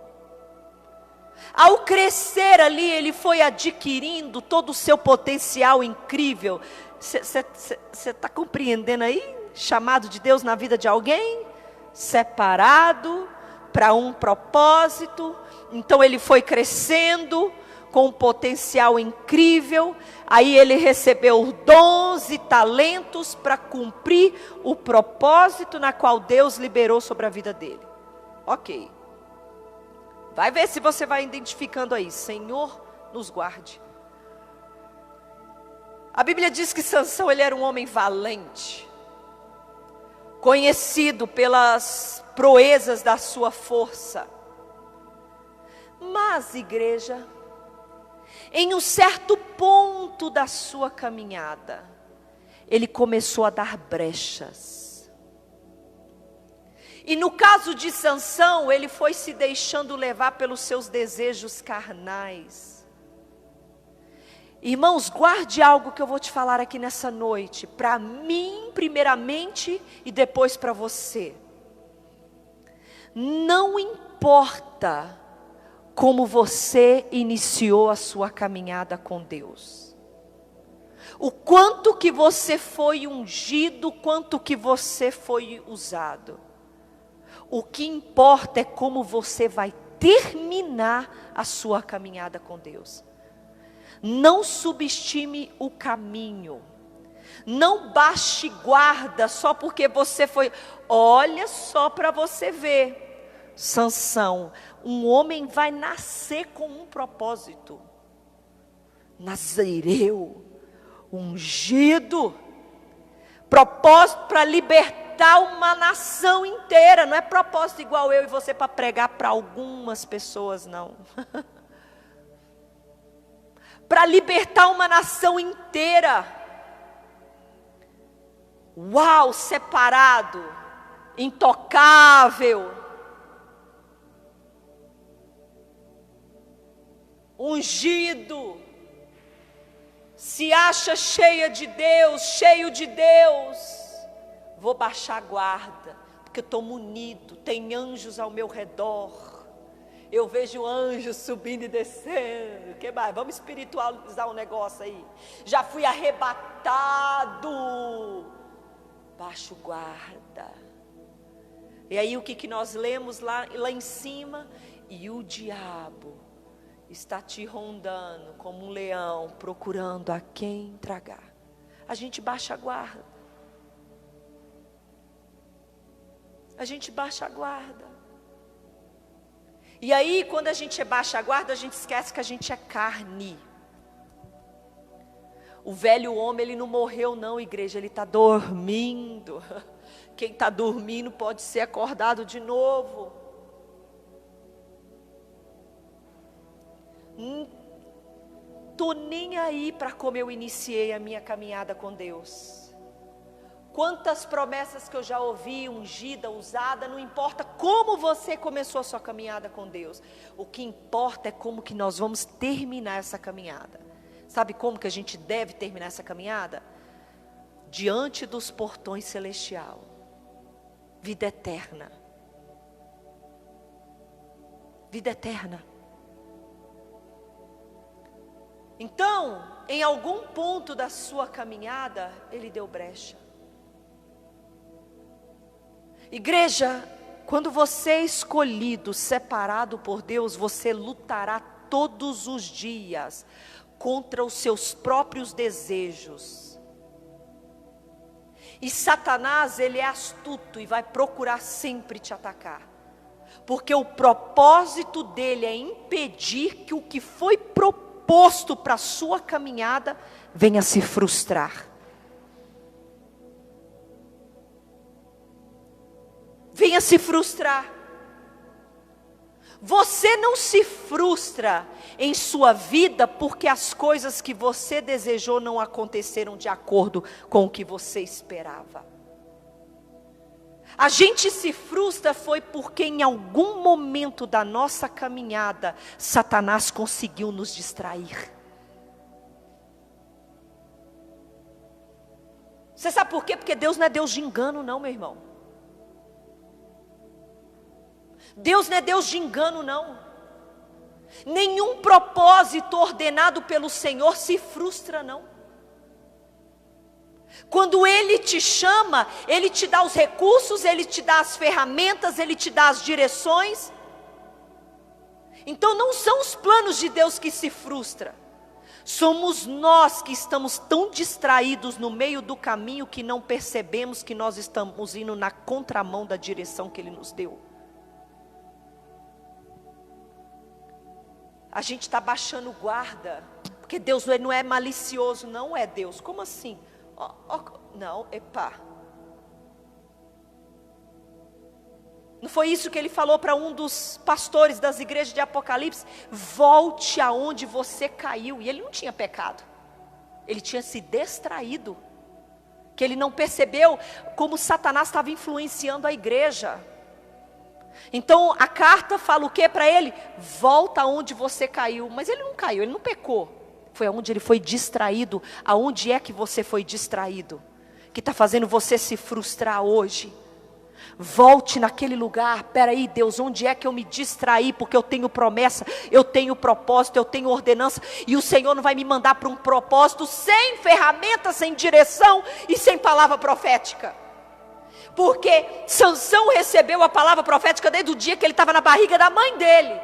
Ao crescer ali, ele foi adquirindo todo o seu potencial incrível. Você está compreendendo aí? Chamado de Deus na vida de alguém? Separado para um propósito. Então ele foi crescendo com um potencial incrível. Aí ele recebeu dons e talentos para cumprir o propósito na qual Deus liberou sobre a vida dele. Ok. Vai ver se você vai identificando aí. Senhor, nos guarde. A Bíblia diz que Sansão, ele era um homem valente, conhecido pelas proezas da sua força. Mas, igreja, em um certo ponto da sua caminhada, ele começou a dar brechas. E no caso de Sansão, ele foi se deixando levar pelos seus desejos carnais. Irmãos, guarde algo que eu vou te falar aqui nessa noite, para mim primeiramente e depois para você. Não importa como você iniciou a sua caminhada com Deus, o quanto que você foi ungido, quanto que você foi usado. O que importa é como você vai terminar a sua caminhada com Deus. Não subestime o caminho. Não baixe guarda só porque você foi. Olha só para você ver. Sansão, um homem vai nascer com um propósito. Nazireu, ungido. Propósito para libertar uma nação inteira. Não é propósito igual eu e você para pregar para algumas pessoas, não. Para libertar uma nação inteira. Uau, separado, intocável, ungido, se acha cheia de Deus, cheio de Deus. Vou baixar a guarda, porque eu estou munido, tem anjos ao meu redor. Eu vejo anjos subindo e descendo. Que mais? Vamos espiritualizar um negócio aí. Já fui arrebatado. Baixo guarda. E aí o que nós lemos lá em cima? E o diabo está te rondando como um leão, procurando a quem tragar. A gente baixa a guarda. A gente baixa a guarda. E aí, quando a gente baixa a guarda, a gente esquece que a gente é carne. O velho homem, ele não morreu não, igreja, ele está dormindo. Quem está dormindo pode ser acordado de novo. Estou nem aí para como eu iniciei a minha caminhada com Deus. Quantas promessas que eu já ouvi, ungida, usada, não importa como você começou a sua caminhada com Deus. O que importa é como que nós vamos terminar essa caminhada. Sabe como que a gente deve terminar essa caminhada? Diante dos portões celestial. Vida eterna. Vida eterna. Então, em algum ponto da sua caminhada, ele deu brecha. Igreja, quando você é escolhido, separado por Deus, você lutará todos os dias contra os seus próprios desejos. E Satanás, ele é astuto e vai procurar sempre te atacar. Porque o propósito dele é impedir que o que foi proposto para a sua caminhada venha se frustrar. Venha se frustrar. Você não se frustra em sua vida porque as coisas que você desejou não aconteceram de acordo com o que você esperava. A gente se frustra foi porque em algum momento da nossa caminhada, Satanás conseguiu nos distrair. Você sabe por quê? Porque Deus não é Deus de engano não, meu irmão. Deus não é Deus de engano não. Nenhum propósito ordenado pelo Senhor se frustra, não. Quando Ele te chama, Ele te dá os recursos, Ele te dá as ferramentas, Ele te dá as direções. Então não são os planos de Deus que se frustram. Somos nós que estamos tão distraídos no meio do caminho que não percebemos que nós estamos indo na contramão da direção que Ele nos deu. A gente está baixando guarda, porque Deus não é malicioso, não é Deus. Como assim? Não, epá. Não foi isso que Ele falou para um dos pastores das igrejas de Apocalipse? Volte aonde você caiu. E ele não tinha pecado, ele tinha se distraído, que ele não percebeu como Satanás estava influenciando a igreja. Então a carta fala o que para ele? Volta aonde você caiu. Mas ele não caiu, ele não pecou. Foi aonde ele foi distraído. Aonde é que você foi distraído? Que está fazendo você se frustrar hoje? Volte naquele lugar. Peraí, Deus, onde é que eu me distraí? Porque eu tenho promessa, eu tenho propósito, eu tenho ordenança. E o Senhor não vai me mandar para um propósito sem ferramenta, sem direção e sem palavra profética. Porque Sansão recebeu a palavra profética desde o dia que ele estava na barriga da mãe dele.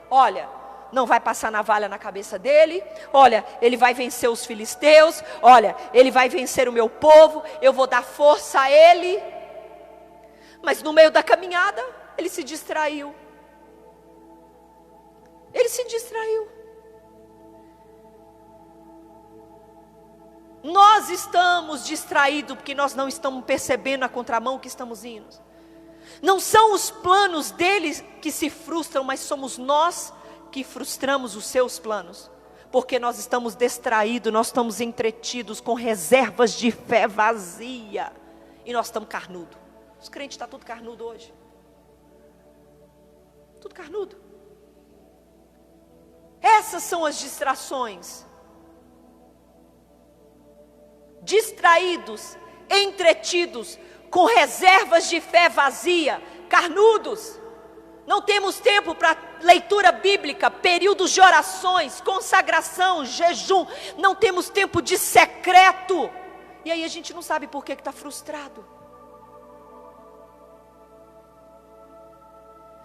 Olha, não vai passar navalha na cabeça dele. Olha, ele vai vencer os filisteus. Olha, ele vai vencer o meu povo. Eu vou dar força a ele. Mas no meio da caminhada, ele se distraiu. Ele se distraiu. Nós estamos distraídos porque nós não estamos percebendo a contramão que estamos indo. Não são os planos deles que se frustram, mas somos nós que frustramos os seus planos. Porque nós estamos distraídos, nós estamos entretidos com reservas de fé vazia. E nós estamos carnudos. Os crentes estão tudo carnudo hoje. Tudo carnudo. Essas são as distrações. Distraídos, entretidos, com reservas de fé vazia, carnudos. Não temos tempo para leitura bíblica, períodos de orações, consagração, jejum. Não temos tempo de secreto. E aí a gente não sabe por que está frustrado.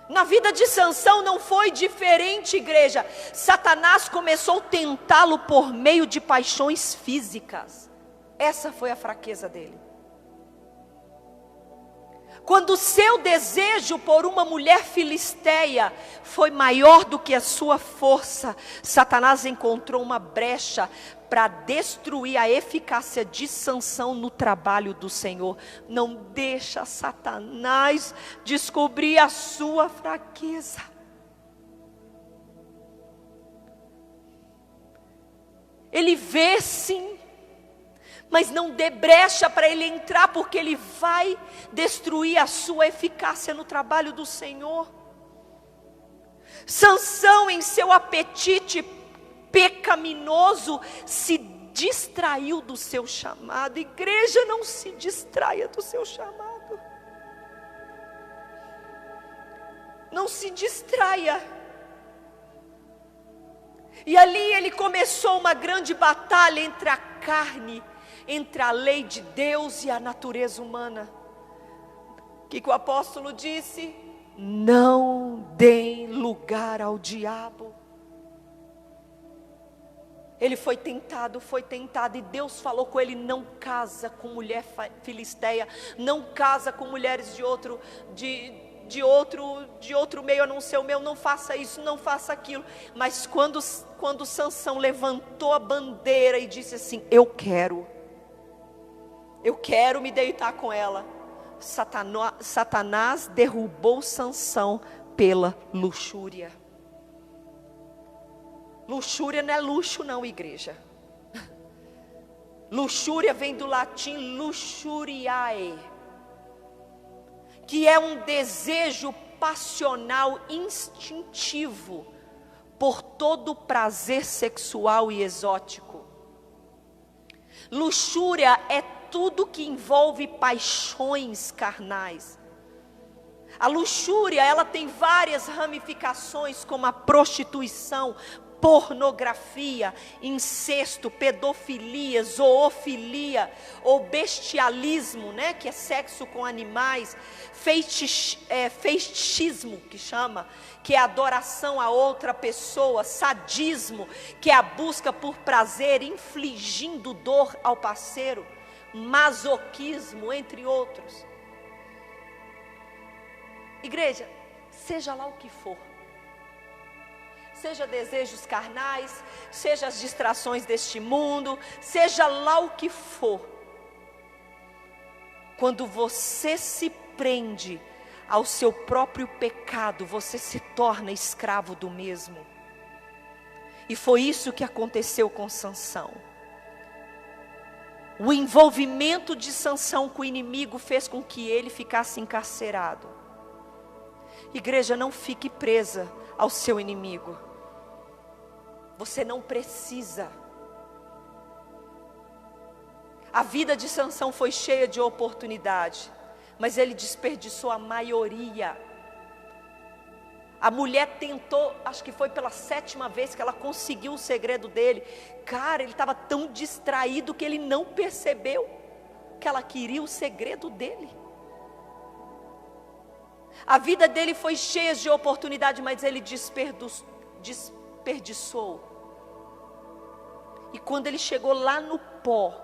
Na vida de Sansão não foi diferente, igreja. Satanás começou a tentá-lo por meio de paixões físicas. Essa foi a fraqueza dele. Quando o seu desejo por uma mulher filisteia foi maior do que a sua força, Satanás encontrou uma brecha para destruir a eficácia de Sansão no trabalho do Senhor. Não deixa Satanás descobrir a sua fraqueza. Ele vê sim, mas não dê brecha para ele entrar, porque ele vai destruir a sua eficácia no trabalho do Senhor. Sansão, em seu apetite pecaminoso, se distraiu do seu chamado. Igreja, não se distraia do seu chamado. Não se distraia. E ali ele começou uma grande batalha entre a carne, entre a lei de Deus e a natureza humana. O que o apóstolo disse? Não deem lugar ao diabo. Ele foi tentado, e Deus falou com ele: não casa com mulher filisteia, não casa com mulheres de outro meio a não ser o meu, não faça isso, não faça aquilo. Mas quando Sansão levantou a bandeira e disse assim: eu quero me deitar com ela, Satanás derrubou Sansão pela luxúria. Luxúria não é luxo não, igreja. Luxúria vem do latim luxuriae, que é um desejo passional instintivo por todo prazer sexual e exótico. Luxúria é tudo que envolve paixões carnais. A luxúria, ela tem várias ramificações, como a prostituição, pornografia, incesto, pedofilia, zoofilia, ou bestialismo, né, que é sexo com animais, fetichismo, que chama, que é adoração a outra pessoa, sadismo, que é a busca por prazer, infligindo dor ao parceiro, masoquismo, entre outros. Igreja, seja lá o que for, seja desejos carnais, seja as distrações deste mundo, seja lá o que for, quando você se prende ao seu próprio pecado, você se torna escravo do mesmo. E foi isso que aconteceu com Sansão. O envolvimento de Sansão com o inimigo fez com que ele ficasse encarcerado. Igreja, não fique presa ao seu inimigo. Você não precisa. A vida de Sansão foi cheia de oportunidade, mas ele desperdiçou a maioria. A mulher tentou, acho que foi pela 7ª vez que ela conseguiu o segredo dele. Cara, ele estava tão distraído que ele não percebeu que ela queria o segredo dele. A vida dele foi cheia de oportunidade, mas ele desperdiçou. E quando ele chegou lá no pó,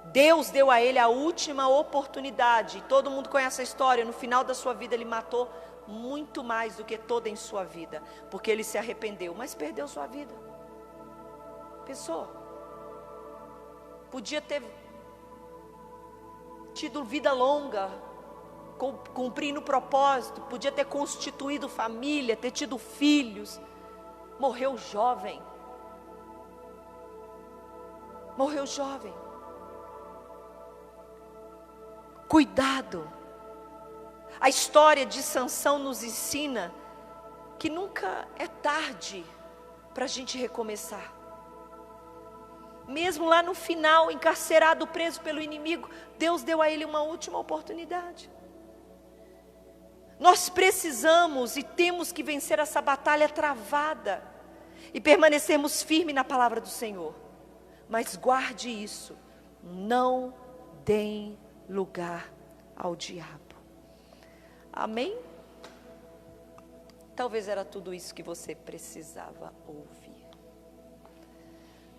Deus deu a ele a última oportunidade. Todo mundo conhece a história. No final da sua vida ele matou muito mais do que toda em sua vida, porque ele se arrependeu, mas perdeu sua vida. Pensou? Podia ter tido vida longa, cumprindo o propósito, podia ter constituído família, ter tido filhos. Morreu jovem. Morreu jovem. Cuidado. A história de Sansão nos ensina que nunca é tarde para a gente recomeçar. Mesmo lá no final, encarcerado, preso pelo inimigo, Deus deu a ele uma última oportunidade. Nós precisamos e temos que vencer essa batalha travada e permanecermos firmes na palavra do Senhor. Mas guarde isso, não deem lugar ao diabo. Amém? Talvez era tudo isso que você precisava ouvir.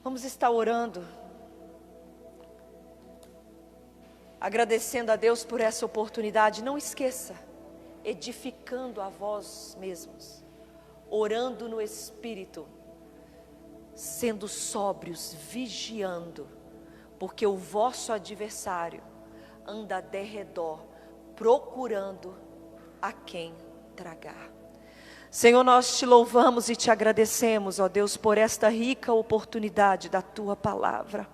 Vamos estar orando, agradecendo a Deus por essa oportunidade. Não esqueça, edificando a vós mesmos, orando no Espírito, sendo sóbrios, vigiando, porque o vosso adversário anda de redor, procurando a quem tragar. Senhor, nós te louvamos e te agradecemos, ó Deus, por esta rica oportunidade da tua palavra.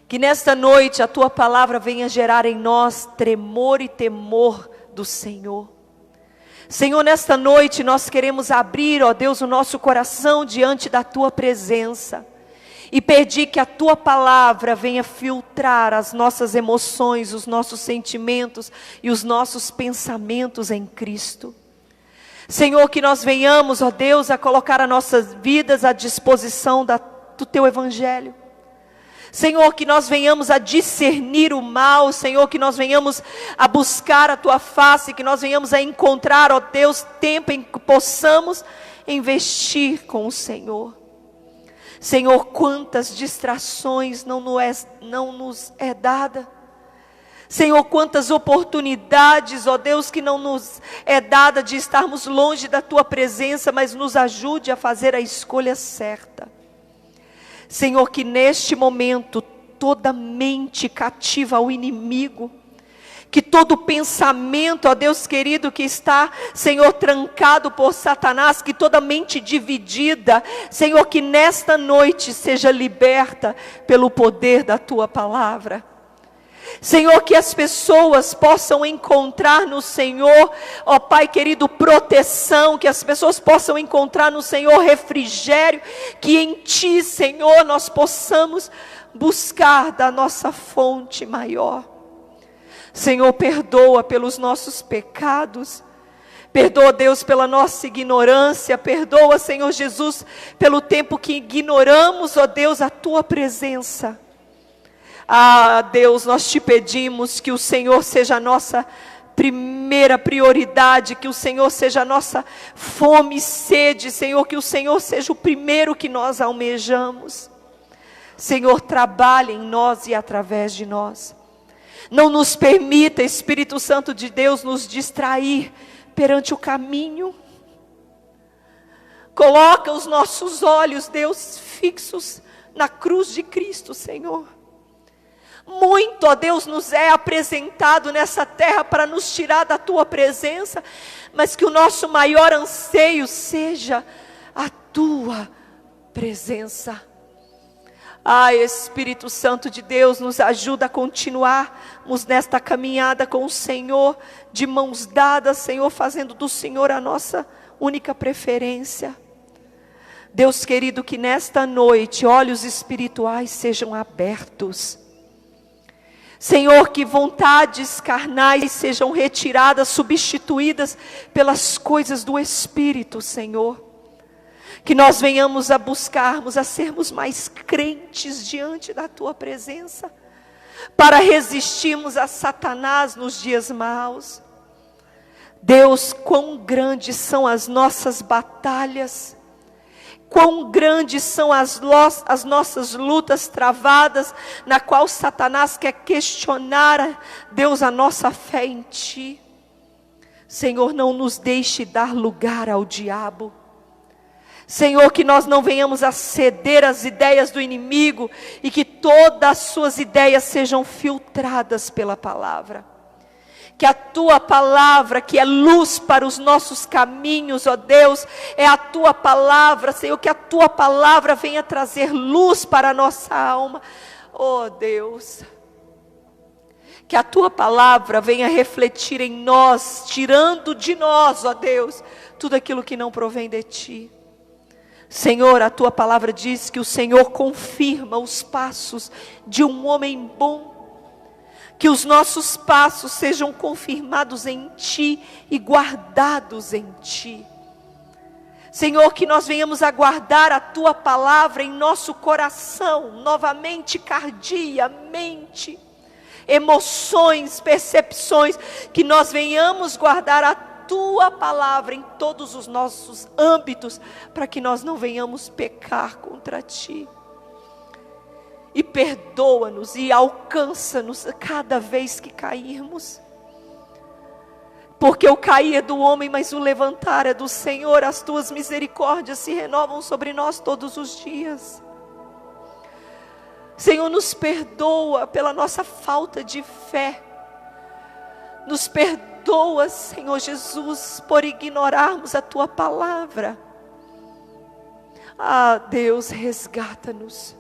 Que nesta noite a tua palavra venha gerar em nós tremor e temor do Senhor. Senhor, nesta noite nós queremos abrir, ó Deus, o nosso coração diante da tua presença e pedir que a tua palavra venha filtrar as nossas emoções, os nossos sentimentos e os nossos pensamentos em Cristo. Senhor, que nós venhamos, ó Deus, a colocar as nossas vidas à disposição do teu evangelho. Senhor, que nós venhamos a discernir o mal. Senhor, que nós venhamos a buscar a tua face, que nós venhamos a encontrar, ó Deus, tempo em que possamos investir com o Senhor. Senhor, quantas distrações não nos é dada. Senhor, quantas oportunidades, ó Deus, que não nos é dada de estarmos longe da tua presença, mas nos ajude a fazer a escolha certa. Senhor, que neste momento toda mente cativa ao inimigo, que todo pensamento, ó Deus querido, que está, Senhor, trancado por Satanás, que toda mente dividida, Senhor, que nesta noite seja liberta pelo poder da tua palavra. Senhor, que as pessoas possam encontrar no Senhor, ó Pai querido, proteção, que as pessoas possam encontrar no Senhor refrigério, que em Ti, Senhor, nós possamos buscar da nossa fonte maior. Senhor, perdoa pelos nossos pecados. Perdoa, Deus, pela nossa ignorância. Perdoa, Senhor Jesus, pelo tempo que ignoramos, ó Deus, a Tua presença. Ah, Deus, nós te pedimos que o Senhor seja a nossa primeira prioridade, que o Senhor seja a nossa fome e sede, Senhor, que o Senhor seja o primeiro que nós almejamos. Senhor, trabalhe em nós e através de nós. Não nos permita, Espírito Santo de Deus, nos distrair perante o caminho. Coloca os nossos olhos, Deus, fixos na cruz de Cristo, Senhor. Muito, ó Deus, nos é apresentado nessa terra para nos tirar da Tua presença, mas que o nosso maior anseio seja a Tua presença. Ah, Espírito Santo de Deus, nos ajuda a continuarmos nesta caminhada com o Senhor, de mãos dadas, Senhor, fazendo do Senhor a nossa única preferência. Deus querido, que nesta noite olhos espirituais sejam abertos. Senhor, que vontades carnais sejam retiradas, substituídas pelas coisas do Espírito, Senhor. Que nós venhamos a buscarmos, a sermos mais crentes diante da Tua presença, para resistirmos a Satanás nos dias maus. Deus, quão grandes são as nossas batalhas, quão grandes são as nossas lutas travadas, na qual Satanás quer questionar, Deus, a nossa fé em Ti. Senhor, não nos deixe dar lugar ao diabo. Senhor, que nós não venhamos a ceder às ideias do inimigo, e que todas as suas ideias sejam filtradas pela palavra. Que a Tua palavra, que é luz para os nossos caminhos, ó Deus, é a Tua palavra, Senhor, que a Tua palavra venha trazer luz para a nossa alma, ó Deus. Que a Tua palavra venha refletir em nós, tirando de nós, ó Deus, tudo aquilo que não provém de Ti. Senhor, a Tua palavra diz que o Senhor confirma os passos de um homem bom. Que os nossos passos sejam confirmados em Ti e guardados em Ti. Senhor, que nós venhamos a guardar a Tua palavra em nosso coração, novamente, cardia, mente, emoções, percepções, que nós venhamos guardar a Tua palavra em todos os nossos âmbitos, para que nós não venhamos pecar contra Ti. E perdoa-nos e alcança-nos cada vez que cairmos. Porque o cair é do homem, mas o levantar é do Senhor. As Tuas misericórdias se renovam sobre nós todos os dias. Senhor, nos perdoa pela nossa falta de fé. Nos perdoa, Senhor Jesus, por ignorarmos a Tua palavra. Ah, Deus, resgata-nos.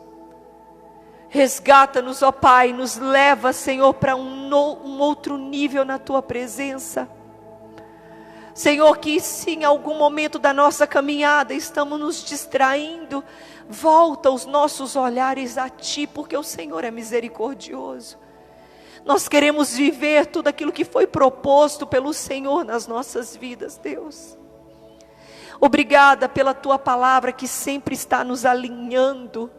Resgata-nos, ó Pai, nos leva, Senhor, para um outro nível na Tua presença. Senhor, que se em algum momento da nossa caminhada estamos nos distraindo, volta os nossos olhares a Ti, porque o Senhor é misericordioso. Nós queremos viver tudo aquilo que foi proposto pelo Senhor nas nossas vidas, Deus. Obrigada pela Tua palavra que sempre está nos alinhando,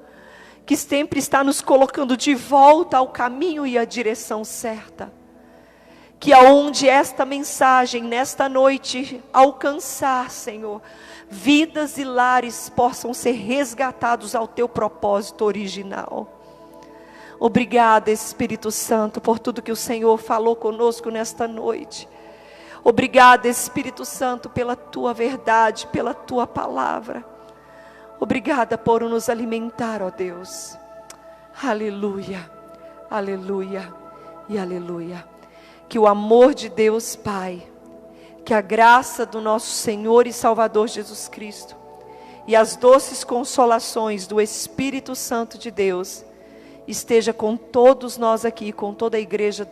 que sempre está nos colocando de volta ao caminho e à direção certa. Que aonde esta mensagem, nesta noite, alcançar, Senhor, vidas e lares possam ser resgatados ao Teu propósito original. Obrigada, Espírito Santo, por tudo que o Senhor falou conosco nesta noite. Obrigada, Espírito Santo, pela Tua verdade, pela Tua palavra. Obrigada por nos alimentar, ó Deus. Aleluia, aleluia e aleluia. Que o amor de Deus Pai, que a graça do nosso Senhor e Salvador Jesus Cristo e as doces consolações do Espírito Santo de Deus esteja com todos nós aqui, com toda a igreja do